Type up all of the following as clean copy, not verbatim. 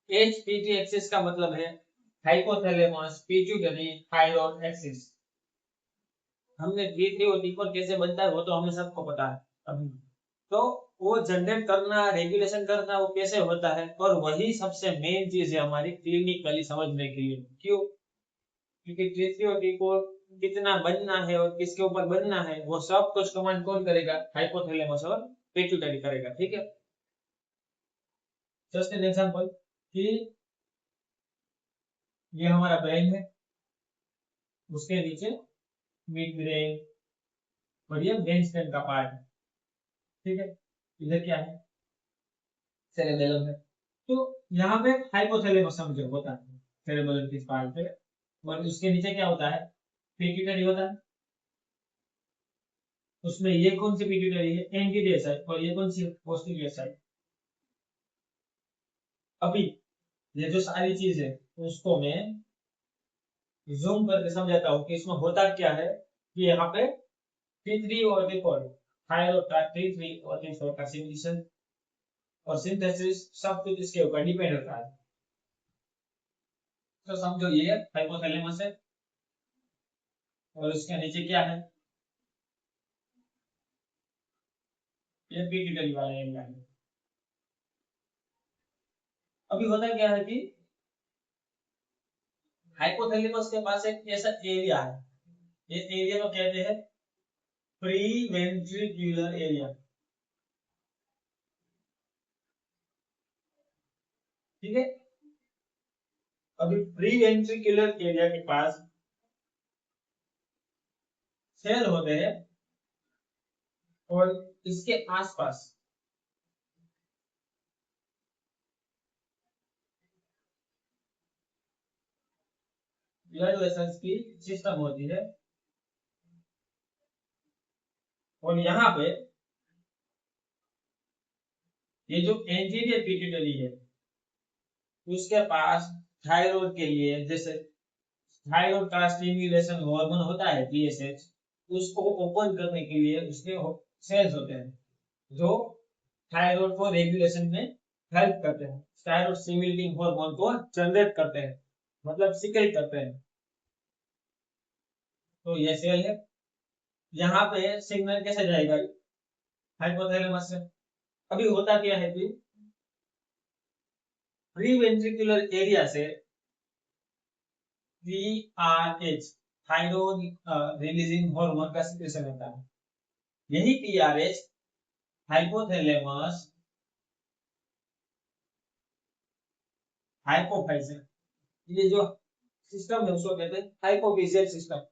HPT axis का मतलब है हाइपोथैलेमस पिट्यूटरी थायराइड एक्सिस। हमने T3 और T4 कैसे बनता है वो तो हमें सबको पता है अभी। तो वो जनरेट करना, रेगुलेशन करना वो कैसे होता है, और वही सबसे मेन चीज है हमारी क्लिनिकली समझने के लिए। क्यों? क्योंकि T3 और T4 कितना बनना है और किसके ऊपर बनना है वो सब कुछ कमांड कौन करेगा? हाइपोथैलेमस और पिट्यूटरी करेगा। ठीक है, जस्ट एन एग्जांपल कि ये हमारा ब्रेन है, उसके नीचे मिड ब्रेन और ये ब्रेन स्टेम का पार्ट है। ठीक है, इधर क्या है? सेरेबेलम है। तो यहाँ पे हाइपोथैलेमस समझो होता है सेरेबेलम के पार्ट पे, और उसके नीचे क्या होता है? पिट्यूटरी होता है। उसमें ये कौन सी पिट्यूटरी है? एंटीरियर साइड, और ये कौन सी? Posterior side. अभी ये जो सारी चीज है उसको मैं जूम करके समझाता हूँ कि इसमें होता क्या है। कि यहाँ पे T3 और T4 थायराइड का T3 और T4 का सिमुलेशन और सिंथेसिस सब कुछ इसके ऊपर डिपेंड होता है। तो समझो ये हाइपोथैलेमस है और उसके नीचे क्या है? ये पिट्यूटरी वाला एरिया है। अभी होता क्या है कि हाइपोथैलेमस के पास एक ऐसा एरिया है, ये एरिया को कहते हैं प्री वेंट्रिकुलर एरिया। ठीक है, अभी प्री वेंट्रिकुलर एरिया के पास सेल होते हैं और इसके आसपास ब्लड वेसल्स की सिस्टम होती है। और यहाँ पे ये जो एंटीरियर पिट्यूटरी है उसके पास थायराइड के लिए, जैसे थायराइड का स्टिमुलेशन हार्मोन होता है TSH, उसको ओपन करने के लिए उसके सेल्स होते हैं जो थायराइड को रेगुलेशन में हेल्प करते हैं, थायराइड स्टिमुलेटिंग हार्मोन को जनरेट करते हैं, मतलब सिक्रेट करते हैं। तो ये सेल है। यहाँ पे सिग्नल कैसे जाएगा? हाइपोथैलेमस से। अभी होता क्या है कि प्री वेंट्रिकुलर एरिया से TRH थायराइड रिलीजिंग हार्मोन का सिक्रेशन होता है। यही TRH हाइपोथैलेमस हाइपोफाइजियल, ये जो सिस्टम है उसको कहते हैं hypophyseal system.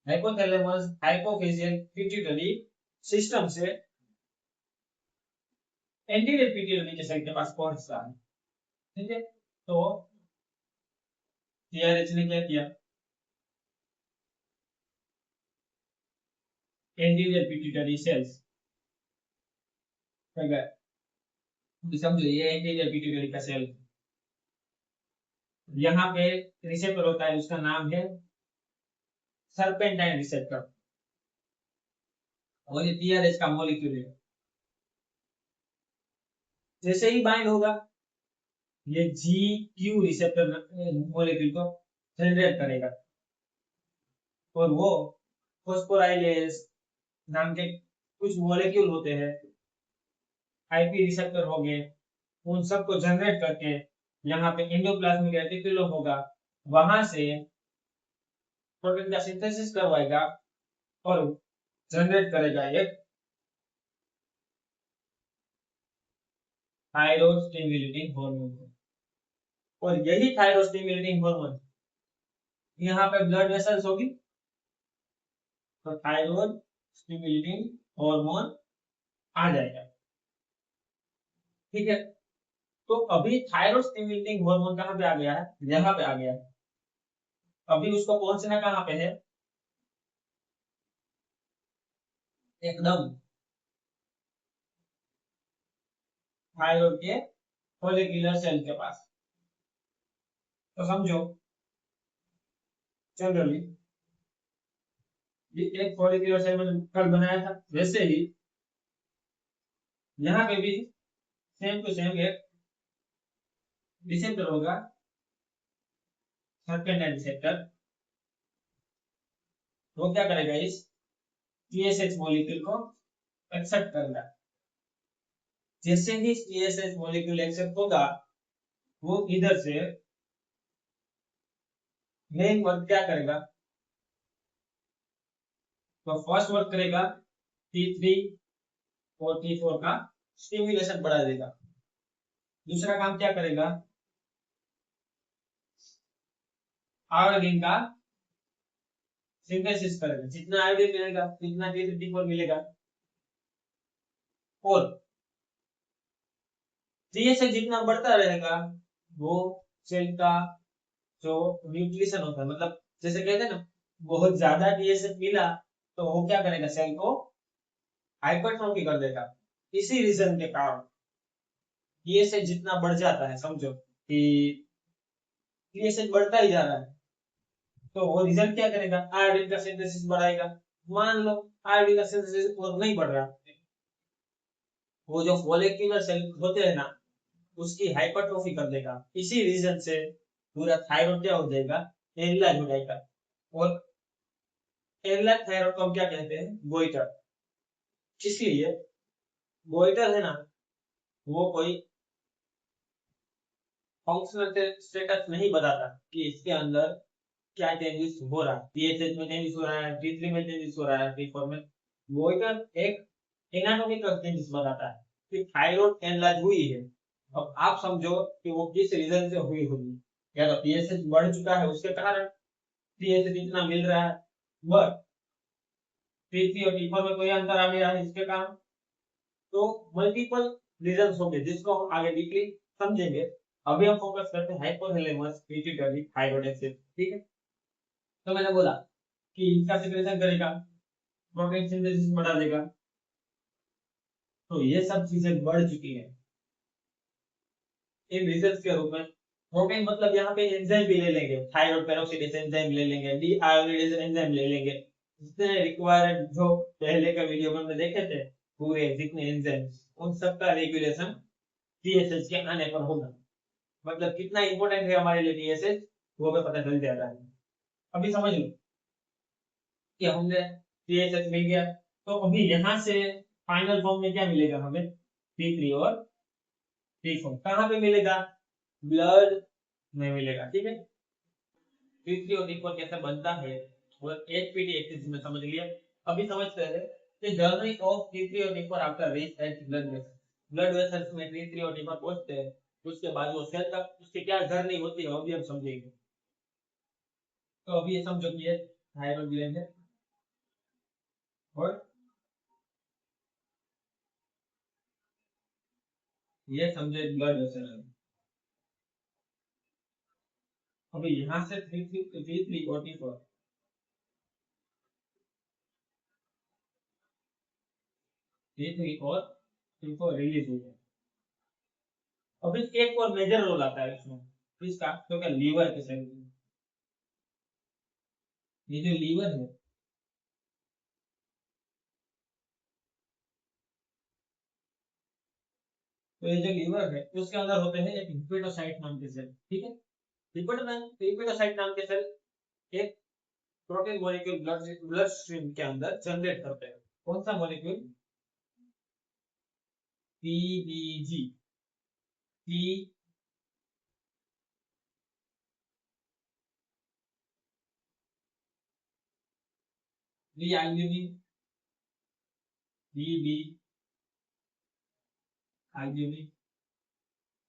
Hypothalamus hypophyseal pituitary system से एंटीरियर पिट्यूटरी के सेल के पास पहुंचता है। ठीक है, तो TRH ने क्या किया? एंटीरियर पिट्यूटरी सेल्स समझो, ये एंटीरियर पिट्यूटरी का सेल, यहाँ पे रिसेप्टर होता है, उसका नाम है सर्पेंटाइन रिसेप्टर, और ये TRH का मॉलिक्यूल है। जैसे ही बाइंड होगा ये GQ रिसेप्टर मॉलिक्यूल को जनरेट करेगा, और वो फॉस्फोराइलेज नाम के कुछ मॉलिक्यूल होते हैं, IP रिसेप्टर हो गए, उन सबको जनरेट करके यहाँ पे एंडोप्लाज्मिक रेटिकुलम होगा, वहां से प्रोटीन का सिंथेसिस करवाएगा और जनरेट करेगा एक थायराइड स्टिमुलेटिंग हार्मोन। और यही थायराइड स्टिमुलेटिंग हार्मोन यहाँ पे ब्लड वेसल्स होगी तो थायराइड स्टिमुलेटिंग हार्मोन आ जाएगा। ठीक है, तो अभी थायराइड स्टिमुलेटिंग हार्मोन कहाँ पे आ गया है? यहाँ पे आ गया है। अभी उसको पहुंचना कहाँ पे है? एकदम थायराइड के फॉलिकुलर सेल के पास। तो समझो जनरली ये एक फॉलिकुलर सेल मैंने कल बनाया था, वैसे ही यहाँ पे भी सेम टू सेम एक रिसेप्टर होगा सर्पेंटाइन रिसेप्टर, वो क्या करेगा इस टीएसएच मॉलिक्यूल को एक्सेप्ट करेगा। जैसे ही टीएसएच मॉलिक्यूल एक्सेप्ट होगा वो इधर से मेन वर्क क्या करेगा, तो फर्स्ट वर्क करेगा T3 और T4 का स्टिमुलेशन बढ़ा देगा। दूसरा काम क्या करेगा, आयोडीन का सिंथेसिस करेगा, जितना आयोडीन मिलेगा उतना T3 T4 मिलेगा। और टीएसएच जितना बढ़ता रहेगा वो सेल का जो न्यूट्रिशन होता है, मतलब जैसे कहते हैं ना बहुत ज्यादा टीएसएच मिला तो वो क्या करेगा, सेल को हाइपरट्रोफी कर देगा। इसी रीजन के कारण टीएसएच जितना बढ़ जाता है, समझो कि टीएसएच बढ़ता ही जा रहा है, तो वो रिजल्ट क्या करेगा, आयोडीन का सिंथेसिस बढ़ाएगा। मान लो आयोडीन का सिंथेसिस और नहीं बढ़ रहा, वो जो फॉलिक्यूलर सेल होते हैं ना उसकी हाइपरट्रोफी कर देगा। इसी रीजन से पूरा थायराइड क्या हो जाएगा, एनलार्ज हो जाएगा। और एनलार्ज थायराइड को हम क्या कहते हैं, गोइटर। इसलिए गोइटर है ना वो कोई फंक्शनल स्टेटस नहीं बताता कि इसके अंदर क्या चेंजेस हो रहा है, टीएसएच में चेंजेस हो रहा है, T3 में चेंजेस हो रहा है, T4 में। गोइटर एक एनाटॉमिकल चेंजेस बताता है कि थायराइड एनलार्ज हुई है। अब आप समझो कि वो किस रीजन से हुई होगी, या तो टीएसएच बढ़ चुका है उसके कारण टीएसएच इतना मिल रहा है, बट T3 और T4 में कोई अंतर आ गया है इसके कारण। तो मल्टीपल रीजंस होंगे जिसको हम आगे डीपली समझेंगे। अभी हम फोकस करते हैं हाइपोथैलेमस पिट्यूटरी थायराइड एक्सिस, ठीक है। तो मैंने बोला कि इसका सिक्रेशन करेगा, प्रोटीन सिंथेसिस बढ़ा देगा, तो ये सब चीजें बढ़ चुकी है इन रीजंस के रूप में। प्रोटीन मतलब यहाँ पे एंजाइम भी ले लेंगे, थायराइड पेरोक्सिडेज एंजाइम ले लेंगे, डीआयोडीनेज एंजाइम ले लेंगे, जितने रिक्वायर्ड जो पहले का वीडियो में हमने देखे थे पूरे जितने एंजाइम, उन सब का रेगुलेशन टीएसएच के आने पर होगा। मतलब कितना इंपॉर्टेंट है हमारे लिए टीएसएच, वो हमें पता चल जाता है। अभी समझ लो कि हमने टीएसएच मिल गया, तो अभी यहाँ से फाइनल फॉर्म में क्या मिलेगा हमें, T3 और T4 कहाँ पे मिलेगा, ब्लड में मिलेगा, ठीक है। T3 और T4 कैसे बनता है और एचपीटी एक्सिस में समझ लिया। अभी समझते हैं कि जर्नी ऑफ T3 और T4 after reach at blood vessel. Blood vessels में T3 और T4 पहुंचते हैं, उसके बाद वो सेल तक उसकी क्या जर्नी होती है अभी हम समझेंगे। तो अभी ये समझो कि ये थायराइड ग्लैंड है और ये समझे ब्लड वेसल है। अभी यहाँ से T3 और T4 रिलीज हो गया। अभी एक और मेजर रोल आता है इसमें, किसका, तो क्या लीवर के सेल। ये जो लीवर है, तो ये जो लीवर है उसके अंदर होते हैं एक हिपेटोसाइट नाम के सेल, ठीक है। हिपेटोसाइट नाम के सेल एक प्रोटीन मॉलिक्यूल ब्लड स्ट्रीम के अंदर जनरेट करते हैं। कौन सा मॉलिक्यूल, पीबीजी, पी एल्ब्यूमिन, बीबी एल्ब्यूमिन।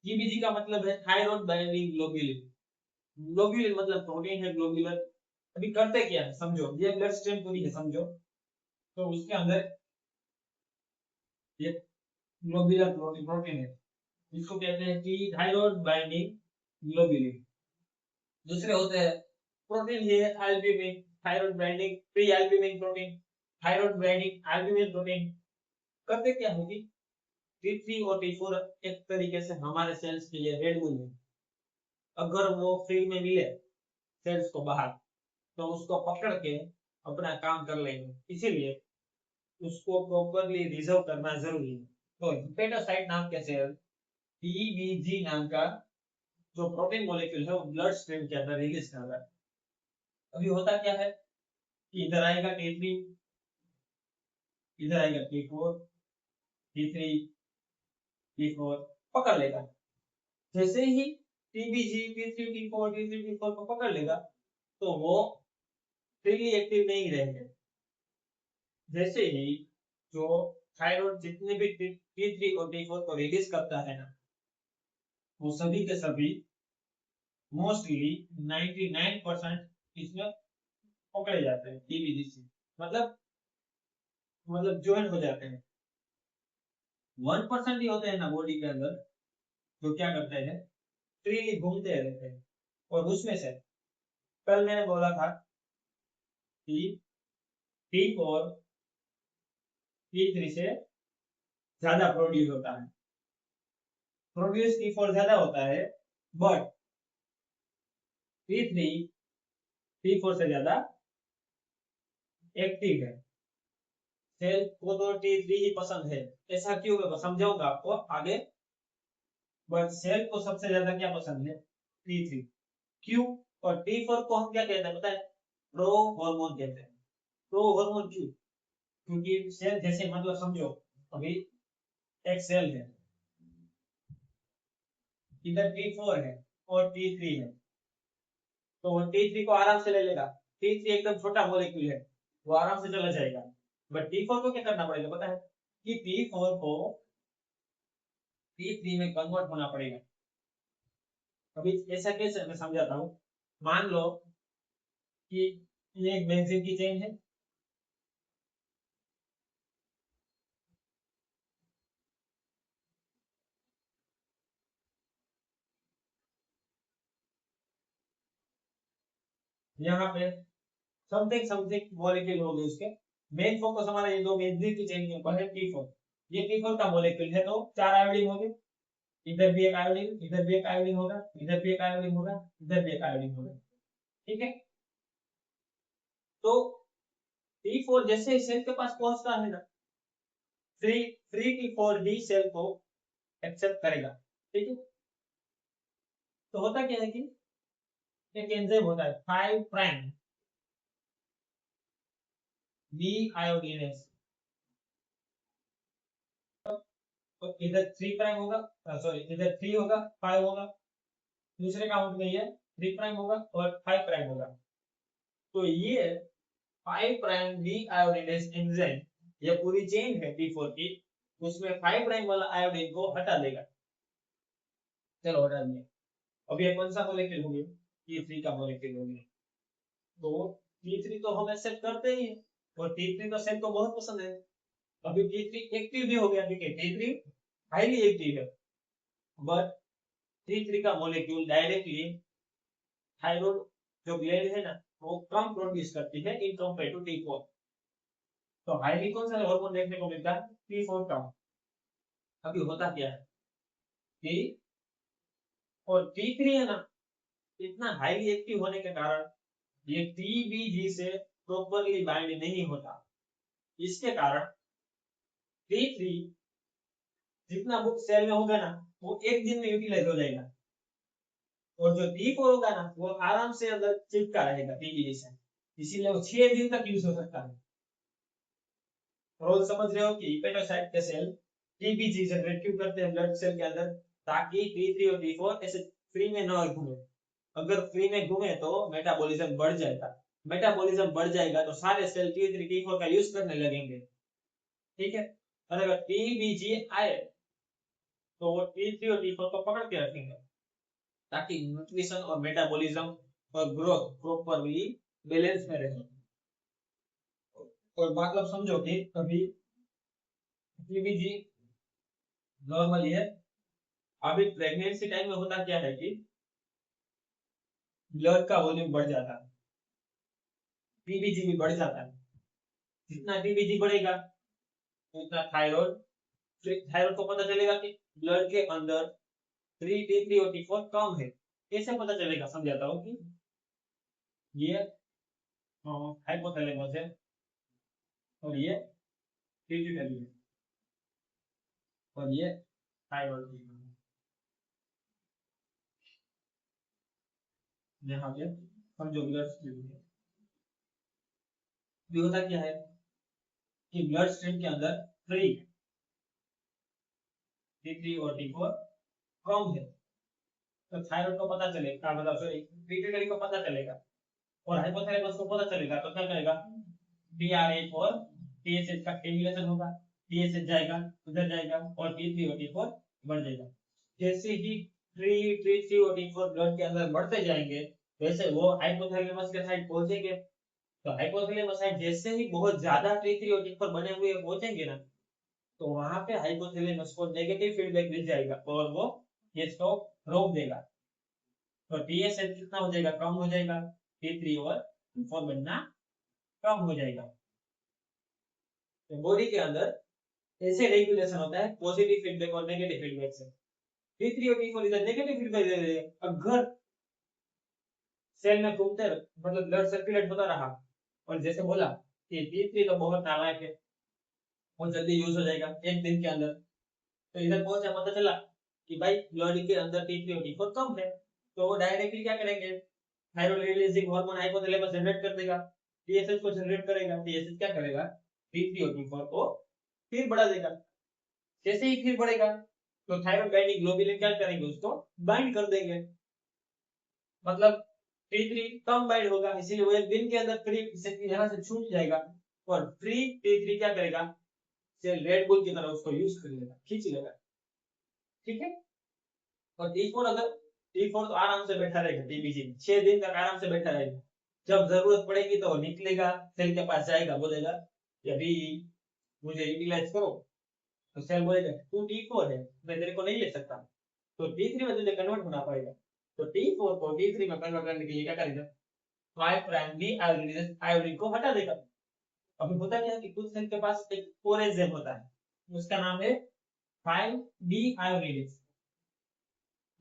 पीबीजी का मतलब है थायराइड बाइंडिंग ग्लोब्यूलिन। ग्लोब्यूलिन मतलब प्रोटीन है ग्लोब्यूलर। अभी करते क्या है समझो, ये ब्लड स्ट्रीम पूरी है समझो, तो उसके अंदर ये ग्लोब्यूलर प्रोटीन है, जिसको कहते हैं कि थायराइड बाइंडिंग ग्लोब्यूलिन। दूसरे होते हैं प्रोटीन, ये albumin, thyroid binding pre albumin protein, thyroid binding albumin protein. करते क्या होगी, T3 और T4 एक तरीके से हमारे सेल्स के लिए रेड बुल है। अगर वो फ्री में मिले सेल्स को बाहर, तो उसको पकड़ के अपना काम कर लेंगे, इसीलिए उसको प्रॉपरली रिजर्व करना जरूरी है। तो हिपेटोसाइट नाम के सेल, पीबीजी नाम का जो प्रोटीन मॉलिक्यूल है वो ब्लड स्ट्रीम के अंदर रिलीज कर रहा है। अभी होता क्या है कि इधर आएगा T3, इधर आएगा T4, T3, T4 पकड़ लेगा। जैसे ही टीबीजी T3, T4, T3, T4 को पकड़ लेगा तो वो फ्रीली एक्टिव नहीं रहेंगे। जैसे ही जो थायराइड जितने भी T3 और T4 को रिलीज करता है ना, वो सभी के सभी मोस्टली 99% इसमें पकड़े जाते हैं टीबीजी से, मतलब ज्वाइन हो जाते हैं। 1% ही होते हैं ना बॉडी के अंदर जो क्या करते हैं, फ्रीली घूमते रहते हैं। और उसमें से कल मैंने बोला था कि T4 T3 से ज्यादा प्रोड्यूस होता है, प्रोड्यूस T4 ज्यादा होता है, बट T3 T4 से ज्यादा एक्टिव है। सेल को तो T3 ही पसंद है, ऐसा क्यों है समझाऊंगा आपको आगे। बट सेल को सबसे ज्यादा क्या पसंद है, T3। क्यों? और T4 को हम क्या कहते हैं पता है, प्रो हार्मोन कहते हैं। प्रो हार्मोन क्यों? क्योंकि सेल जैसे मतलब समझो अभी एक सेल है, इधर T4 है और T3 है, तो वो T3 को आराम से ले लेगा। T3 एकदम छोटा मॉलिक्यूल है, वो आराम से चला जाएगा। बट T4 को क्या करना पड़ेगा पता है, कि T4 को T3 में कन्वर्ट होना पड़ेगा। अभी ऐसा कैसे मैं समझाता हूँ। मान लो कि ये एक बेंजीन की चेन है, यहाँ पे समथिंग समथिंग मॉलिक्यूल हो गए उसके। मेन फोकस हमारा ये दो बेंजीन की चेन के ऊपर है, T4। ये T4 का मॉलिक्यूल है, तो 4 आयोडीन हो गए। इधर भी एक आयोडीन, इधर भी एक आयोडीन होगा, इधर भी एक आयोडीन होगा, इधर भी एक आयोडीन होगा। ठीक है, तो T4 जैसे ही सेल के पास पहुंचता है ना, फ्री फ्री T4 ही सेल को एक्सेप्ट करेगा। ठीक है, तो होता क्या है कि एक एंजाइम होता है 5 प्राइम डी आयोडीनेज, तो इधर 3 प्राइम होगा, सॉरी इधर 3 होगा, 5 होगा, दूसरे काउंट में ये 3 प्राइम होगा और 5 प्राइम होगा। तो ये 5 प्राइम डी आयोडीनेज एंजाइम, ये पूरी चेन है T4 की, उसमें 5 प्राइम वाला आयोडीन को हटा देगा। चलो हटा दिया। अब ये कौन सा मॉलिक्यूल हो गया, T3 का मॉलिक्यूल हो गया। तो T3 तो हम एक्सेप्ट करते ही हैं, और T3 तो सेल को बहुत पसंद है। अभी T3 एक्टिव भी हो गया, ठीक है, T3 हाईली एक्टिव है। बट T3 का मॉलिक्यूल डायरेक्टली थायराइड जो ग्लैंड है ना, वो कम प्रोड्यूस करती है इन कंपेयर टू T4। तो हाईली कौन सा हार्मोन देखने को मिलता है, T4 का। अभी होता क्या है कि और T3 है ना, इतना हाईली एक्टिव होने के कारण ये टीबीजी से प्रॉपरली बाइंड नहीं होता। इसके कारण T3 जितना बुक सेल में होगा ना, वो एक दिन में यूटिलाइज हो जाएगा। और जो T4 होगा ना, वो आराम से अंदर चिपका रहेगा टीबीजी से, इसीलिए वो 6 दिन तक यूज हो सकता है। रोज समझ रहे हो कि हिपेटोसाइट के सेल टीबीजी जनरेट क्यों करते हैं ब्लड सेल के अंदर, ताकि T3 और T4 ऐसे फ्री में न घूमे। अगर फ्री में घूमे तो मेटाबॉलिज्म बढ़ जाएगा, मेटाबॉलिज्म बढ़ जाएगा तो सारे सेल T3 T4 का यूज करने लगेंगे। ठीक है, और अगर टीबीजी आए तो वो T3 और T4 को पकड़ के रखेंगे, ताकि न्यूट्रिशन और मेटाबॉलिज्म और ग्रोथ प्रॉपरली बैलेंस में रहे। और मतलब समझो कि कभी टीबीजी नॉर्मली है। अभी प्रेगनेंसी टाइम में होता क्या है कि ब्लड का वॉल्यूम बढ़ जाता है, टीबीजी भी बढ़ जाता है। जितना टीबीजी बढ़ेगा उतना थायराइड, थायराइड को पता चलेगा कि ब्लड के अंदर 3 T3 और T4 कम है। कैसे पता चलेगा, समझाता हूँ कि ये हाइपोथैलेमस है और ये पिट्यूटरी है और ये थायराइड। यहाँ पे हम जो ब्लड स्ट्रीम है, भी होता क्या है कि ब्लड स्ट्रीम के अंदर फ्री T3 और T4 कम है, तो थायराइड को पता चलेगा, मतलब सॉरी पिट्यूटरी को पता चलेगा और हाइपोथैलेमस को पता चलेगा, तो क्या करेगा, TRH और TSH का स्टिमुलेशन होगा, TSH जाएगा उधर जाएगा और T3 और T4 बढ़ जाएगा। जैसे ही T3 और T4 ब्लड के अंदर बढ़ते जाएंगे वैसे वो हाइपोथैलेमस के साइड पहुंचेंगे, तो हाइपोथैलेमस साइड जैसे ही बहुत ज्यादा T3 और T4 बने हुए पहुंचेंगे ना, तो वहां पे हाइपोथैलेमस को नेगेटिव फीडबैक मिल जाएगा और वो ये स्टॉप रोक देगा, तो TSH कितना हो जाएगा, कम हो जाएगा, T3 और T4 बनना कम हो जाएगा। तो बॉडी के अंदर ऐसे रेगुलेशन होता है पॉजिटिव फीडबैक और नेगेटिव फीडबैक से। T3 और T4 इधर नेगेटिव फीडबैक दे रहे हैं, अगर सेल में घूमते मतलब ब्लड सर्कुलेट होता रहा और जैसे बोला कि T3 तो बहुत नालायक है, वो जल्दी यूज हो जाएगा एक दिन के अंदर, तो इधर पहुंचा पता चला कि भाई ब्लड के अंदर T3 और T4 कम है, तो वो डायरेक्टली क्या करेंगे, thyroid releasing hormone hypothalamus generate कर देगा, TSH को जनरेट करेगा, TSH क्या करेगा, T3 और T4 को फिर बढ़ा देगा। जैसे ही फिर बढ़ेगा तो थायराइड बाइंडिंग ग्लोबुलिन क्या करेंगे, उसको बाइंड कर देंगे, मतलब T3 कम बाइंड होगा, इसीलिए वो एक दिन के अंदर फ्री यहाँ से छूट जाएगा और फ्री T3 क्या करेगा, सेल रेड बुल की तरह उसको यूज कर लेगा, खींच लेगा, ठीक है। और T4 अगर T4 तो आराम से बैठा रहेगा, TBG 6 दिन तक आराम से बैठा रहेगा, जब जरूरत पड़ेगी तो निकलेगा, सेल के पास जाएगा, बोलेगा अभी मुझे यूटिलाइज करो, तो सेल बोलेगा तू T4 है मैं तेरे को नहीं ले सकता, तो T3 में तुझे कन्वर्ट होना पड़ेगा, तो T4 को T3 में कन्वर्ट करने के लिए क्या करेगा, 5 प्राइम डी आयोडीन को हटा देगा। अभी होता क्या है कि कुछ सेल के पास एक और एंजाइम होता है, उसका नाम है 5 डी आयोडीनेज।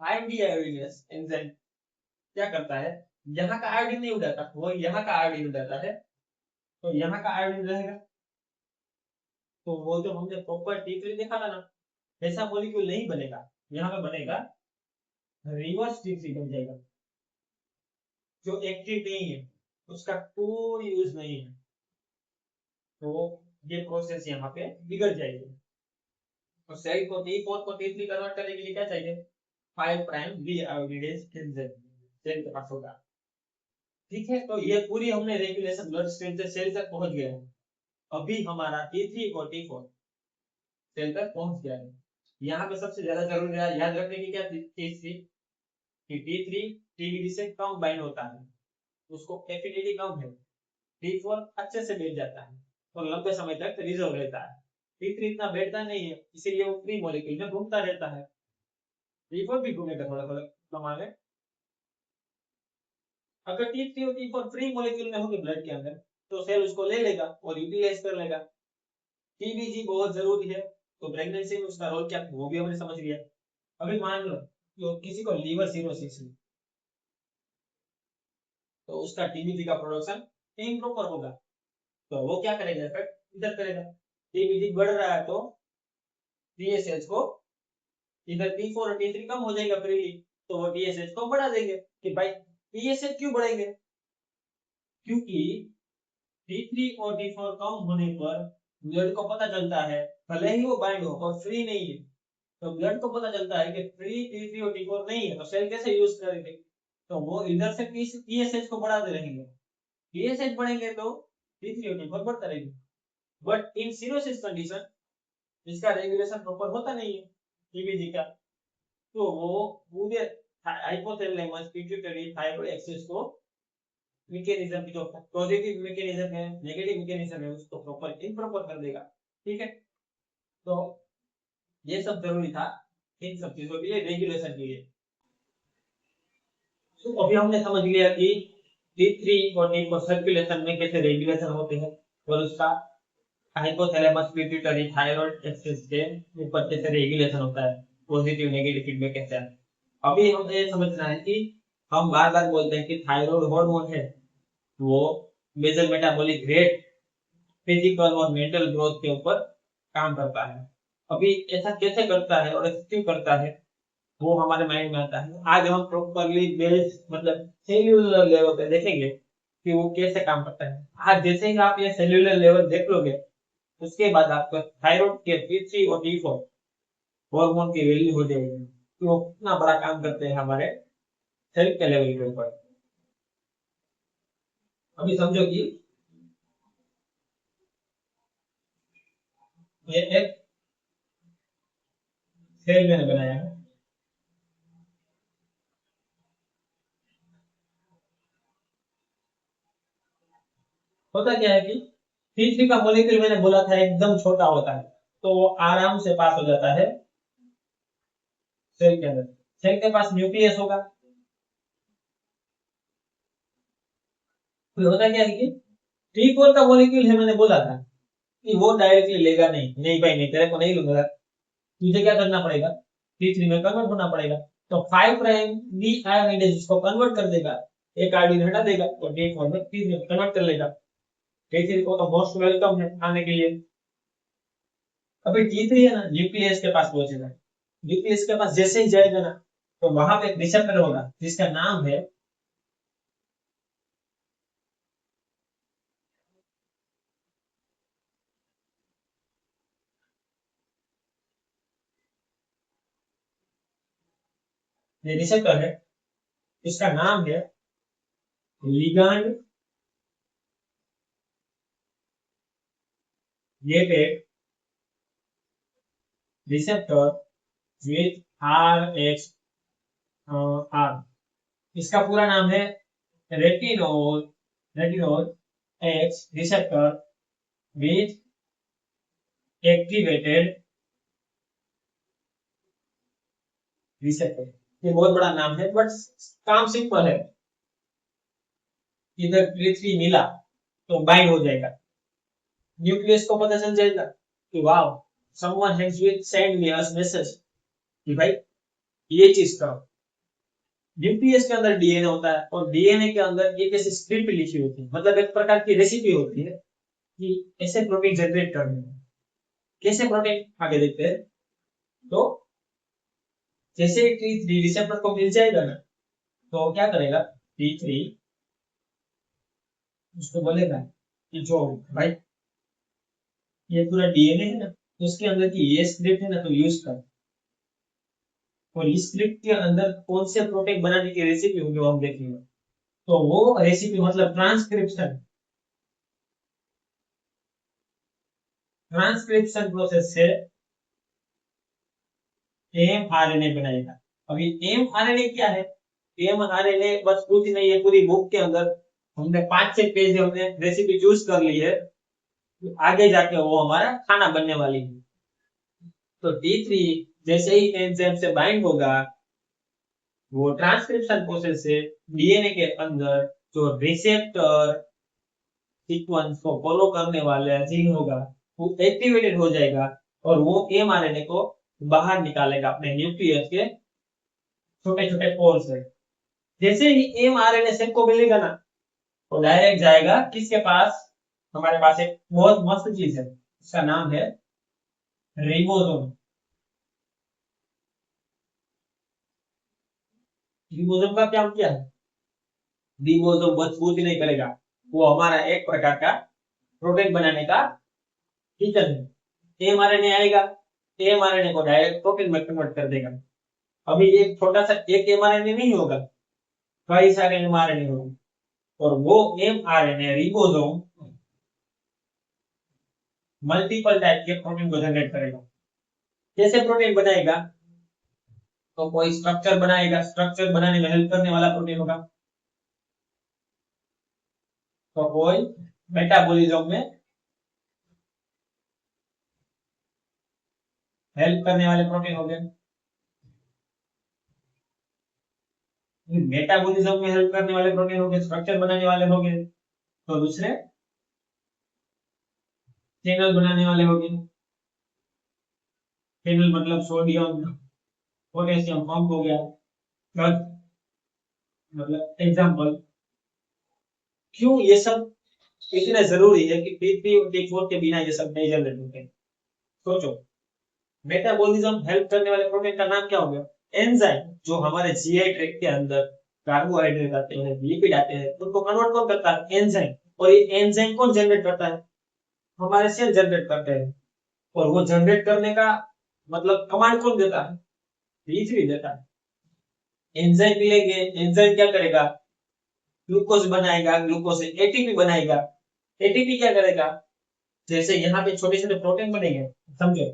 5 डी आयोडीनेज एंजाइम क्या करता है, यहाँ का आयोडीन नहीं उड़ाता, वो यहाँ का आयोडीन उड़ाता है, तो यहाँ का आयोडीन रहेगा, तो वो जो हमने प्रॉपर T3 देखा था ना, ऐसा मॉलिक्यूल नहीं बनेगा, यहाँ पे बनेगा रिवर्स T3 बन जाएगा, जो एक्टिव नहीं है, उसका कोई यूज नहीं है, तो ये प्रोसेस यहाँ पे बिगड़ जाएगी। तो सेल को T4 को T3 कन्वर्ट करने के लिए क्या चाहिए, 5 प्राइम डी आयोडीनेज एंजाइम सेल के पास होगा, ठीक है। तो ये पूरी हमने रेगुलेशन ब्लड स्ट्रीम से सेल तक पहुंच गए हैं। अभी हमारा T3 और T4 सेल तक पहुंच गया है। यहाँ पे सबसे ज्यादा जरूरी है याद रखने की क्या चीज थी कि T3 TBD से कम बाइंड होता है, उसको एफिनिटी कम है, T4 अच्छे से बैठ जाता है और लंबे समय तक रिजर्व रहता है, T3 इतना बैठता नहीं है, इसीलिए वो फ्री मॉलिक्यूल में घूमता रहता है, T4 भी घूमेगा थोड़ा थोड़ा समय में। अगर T3 और T4 फ्री मॉलिक्यूल में होंगे ब्लड के अंदर तो सेल उसको ले लेगा और यूटिलाइज कर लेगा। TBG बहुत जरूरी है, तो प्रेगनेंसी में उसका रोल क्या है वो भी हमने समझ लिया। अभी मान लो तो किसी को लीवर सिरोसिस है, तो उसका TBG का प्रोडक्शन इम्प्रॉपर होगा, तो वो क्या करेगा, इफेक्ट इधर करेगा, TBG बढ़ रहा है तो TSH को इधर T4 और T3 कम हो जाएगा फ्रीली, तो वो TSH को बढ़ा देंगे कि भाई TSH क्यों बढ़ेंगे, क्योंकि T3 और T4 कम होने पर ब्लड को पता चलता है, भले ही वो बाइंड हो और फ्री नहीं है, तो ब्लड को पता चलता है कि फ्री T3 और T4 नहीं है, तो सेल कैसे यूज करेंगे, तो वो इधर से TSH को बढ़ाते रहेंगे, TSH बढ़ेंगे तो T3 और T4 बढ़ता रहेगा। बट इन सिरोसिस कंडीशन इसका रेगुलेशन प्रॉपर होता नहीं है TBG का, तो वो पूरे हाइपोथैलेमस पिट्यूटरी थायराइड एक्सिस को मैकेनिज्म की जो पॉजिटिव मैकेनिज्म है नेगेटिव मैकेनिज्म है उसको प्रॉपर इम्प्रॉपर कर देगा, ठीक है। तो ये सब जरूरी था इन सब चीजों के लिए, रेगुलेशन के लिए। तो अभी हमने समझ लिया कि T3 और T4 सर्कुलेशन में कैसे रेगुलेशन होते हैं और उसका हाइपोथैलेमस पिट्यूटरी थायराइड एक्सिस के ऊपर कैसे रेगुलेशन होता है, पॉजिटिव नेगेटिव फीडबैक कैसे आता है। अभी हमें ये समझना है कि हम बार बार बोलते हैं कि थायराइड हार्मोन है वो बेसल मेटाबॉलिक रेट, फिजिकल और मेंटल ग्रोथ के ऊपर काम करता है। अभी ऐसा कैसे करता है और ऐसा क्यों करता है, वो हमारे माइंड में आता है। आज हम प्रॉपरली बेस मतलब सेल्यूलर लेवल पे देखेंगे कि वो कैसे काम करता है। आज जैसे ही आप ये सेल्यूलर लेवल देख लोगे, उसके बाद आपको थायराइड के T3 और T4 हार्मोन की वैल्यू हो जाएगी कि वो कितना बड़ा काम करते हैं हमारे सेल के लेवल के ऊपर। अभी समझो कि ये एक सेल मैंने बनाया है। होता क्या है कि T3 का मॉलिक्यूल मैंने बोला था एकदम छोटा होता है, तो वो आराम से पास हो जाता है सेल के अंदर। सेल के पास न्यूक्लियस होगा। फिर होता क्या है कि T4 का मॉलिक्यूल है, मैंने बोला था कि वो डायरेक्टली लेगा नहीं, नहीं भाई नहीं, तेरे को नहीं लूंगा, तुझे क्या करना पड़ेगा, T3 में कन्वर्ट होना पड़ेगा। तो 5 प्राइम डी आयोनाइडेज इसको कन्वर्ट कर देगा, एक आयोडीन हटा देगा और T4 में T3 में कन्वर्ट कर लेगा। T3 को तो मोस्ट वेलकम है आने के लिए। अभी T3 है ना, न्यूक्लियस के पास पहुंचेगा। न्यूक्लियस के पास जैसे ही जाएगा ना, तो वहां पे एक रिसेप्टर होगा जिसका नाम है, ये रिसेप्टर है, इसका नाम है ligand gated receptor with RX इसका पूरा नाम है retinol retinol x receptor with activated receptor. ये बहुत बड़ा नाम है बट काम सिंपल है। इधर T3 मिला तो बाइंड हो जाएगा, न्यूक्लियस को पता चल जाएगा कि wow someone has send me a message कि भाई ये चीज करो। न्यूक्लियस के अंदर डीएनए होता है और डीएनए के अंदर एक ऐसी स्क्रिप्ट लिखी होती है, मतलब एक प्रकार की रेसिपी होती है कि ऐसे प्रोटीन जनरेट करने हैं। कैसे प्रोटीन आगे देखते हैं। तो जैसे T3 रिसेप्टर को मिल जाएगा ना, तो क्या करेगा T3 उसको बोलेगा कि जो भाई ये पूरा डीएनए है ना, तो उसके अंदर की ये स्क्रिप्ट है ना, तो यूज कर। और इस स्क्रिप्ट के अंदर कौन से प्रोटीन बनाने की रेसिपी होगी वो हम देखेंगे। तो वो रेसिपी मतलब ट्रांसक्रिप्शन, ट्रांसक्रिप्शन प्रोसेस से mRNA बनाएगा। अभी mRNA क्या है, mRNA बस कुछ नहीं है, पूरी बुक के अंदर हमने 5-6 पेज हमने रेसिपी चूज कर ली है, आगे जाके वो हमारा खाना बनने वाली है। तो T3 जैसे ही एंजाइम से बाइंड होगा, वो ट्रांसक्रिप्शन प्रोसेस से डीएनए के अंदर जो रिसेप्टर सीक्वेंस को फॉलो करने वाला जीन होगा वो एक्टिवेटेड हो जाएगा और वो mRNA को बाहर निकालेगा अपने न्यूक्लियस के छोटे छोटे पोर से। जैसे ही mRNA सेल को मिलेगा ना, तो डायरेक्ट जाएगा किसके पास, हमारे पास एक बहुत मस्त चीज है, इसका नाम है रिबोसोम। रिबोसोम का क्या क्या है, रिबोसोम बस कुछ नहीं करेगा, वो हमारा एक प्रकार का प्रोटीन बनाने का किचन है। mRNA आएगा, mRNA को डायरेक्ट प्रोटीन में कन्वर्ट कर देगा। अभी एक छोटा सा एक mRNA नहीं होगा, कई सारे mRNA होंगे और वो mRNA रिबोसोम मल्टीपल टाइप के प्रोटीन को जनरेट करेगा। कैसे प्रोटीन बनाएगा, तो कोई स्ट्रक्चर बनाएगा, स्ट्रक्चर बनाने में हेल्प करने वाला प्रोटीन होगा, तो कोई मेटाबॉलिज्म में हेल्प करने वाले प्रोटीन हो गए, मेटाबॉलिज्म में हेल्प करने वाले प्रोटीन हो गए, स्ट्रक्चर बनाने वाले हो गए। तो दूसरे चैनल बनाने वाले हो गए, चैनल मतलब सोडियम पोटेशियम पंप हो गया, मतलब एग्जांपल। क्यों ये सब इतने जरूरी है कि T3 और T4 के बिना ये सब नहीं जनरेट होते। सोचो, मेटाबॉलिज्म हेल्प करने वाले प्रोटीन का नाम क्या हो गया, एंजाइम जो हमारे जीआई ट्रैक्ट के अंदर कार्बोहाइड्रेट आते हैं, लिपिड आते हैं, उनको कन्वर्ट कौन करता है? एंजाइम। और ये एंजाइम कौन जनरेट करता है? हमारे सेल जनरेट करते हैं। और वो जनरेट करने का मतलब कमांड कौन देता है? T3 देता है। एंजाइम मिलेंगे, एंजाइम क्या करेगा? ग्लूकोज बनाएगा, ग्लूकोज से एटीपी बनाएगा। एटीपी क्या करेगा? जैसे यहाँ पे छोटे छोटे प्रोटीन बनेंगे, समझो,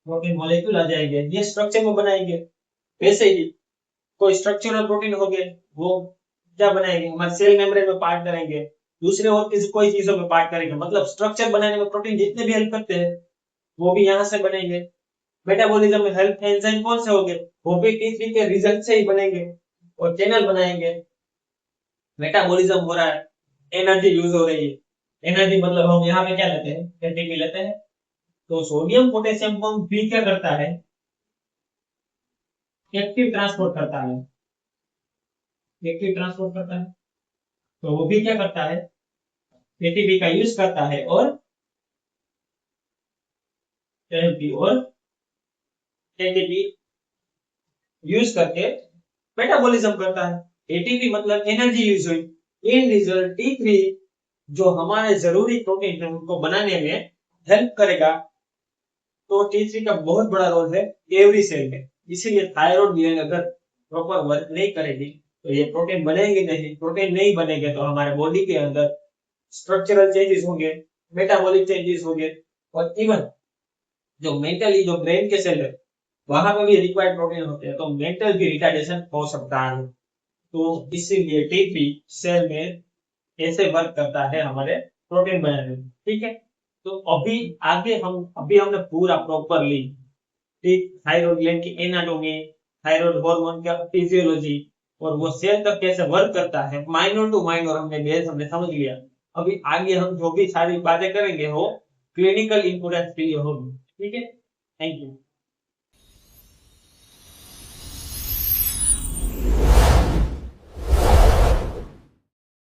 प्रोटीन मॉलिक्यूल आ जाएंगे, ये स्ट्रक्चर को बनाएंगे। वैसे ही कोई स्ट्रक्चरल प्रोटीन हो गए, वो क्या बनाएंगे? हमारे सेल मेम्ब्रेन में पार्ट करेंगे, दूसरे और किसी कोई चीजों में पार्ट करेंगे। मतलब स्ट्रक्चर बनाने में प्रोटीन जितने भी हेल्प करते हैं वो भी यहाँ से बनेंगे। मेटाबॉलिज्म में हेल्प एंजाइम कौन से होंगे? वो भी T3 के रिजल्ट से ही बनेंगे और चैनल बनाएंगे। मेटाबॉलिज्म हो रहा है, एनर्जी यूज हो रही है। एनर्जी मतलब हम यहाँ पे क्या लेते हैं? एटीपी लेते हैं। तो सोडियम पोटेशियम को भी क्या करता है? एक्टिव ट्रांसपोर्ट करता है। एक्टिव ट्रांसपोर्ट करता है। तो वो भी क्या करता है? एटीपी का यूज करता है और एटीपी और एटीपी यूज करके मेटाबॉलिज्म करता है। एटीपी मतलब एनर्जी यूज हुई। इन रिजल्ट T3 जो हमारे जरूरी प्रोटीन है उनको बनाने में हेल्प करेगा। तो T3 का बहुत बड़ा रोल है एवरी सेल में। इसीलिए थायराइड ग्लैंड अगर प्रॉपर वर्क नहीं करेगी तो ये प्रोटीन बनेंगे नहीं। प्रोटीन नहीं बनेंगे तो हमारे बॉडी के अंदर स्ट्रक्चरल चेंजेस होंगे, मेटाबॉलिक चेंजेस होंगे, और इवन जो मेंटली जो ब्रेन के सेल है वहां पे भी रिक्वायर्ड प्रोटीन होते हैं, तो मेंटल भी रिटार्डेशन हो सकता है। तो इसीलिए T3 सेल में ऐसे वर्क करता है हमारे प्रोटीन बनाने में। ठीक है, तो अभी आगे अभी हमने पूरा प्रॉपरली ठीक थायराइड ग्लैंड की एनाटॉमी, थायराइड हार्मोन का फिजियोलॉजी और वो सेल तक कैसे वर्क करता है, माइनर टू माइनर हमने समझ लिया। अभी आगे हम जो भी सारी बातें करेंगे वो क्लिनिकल इंपोर्टेंस के लिए होगी। ठीक है, थैंक यू।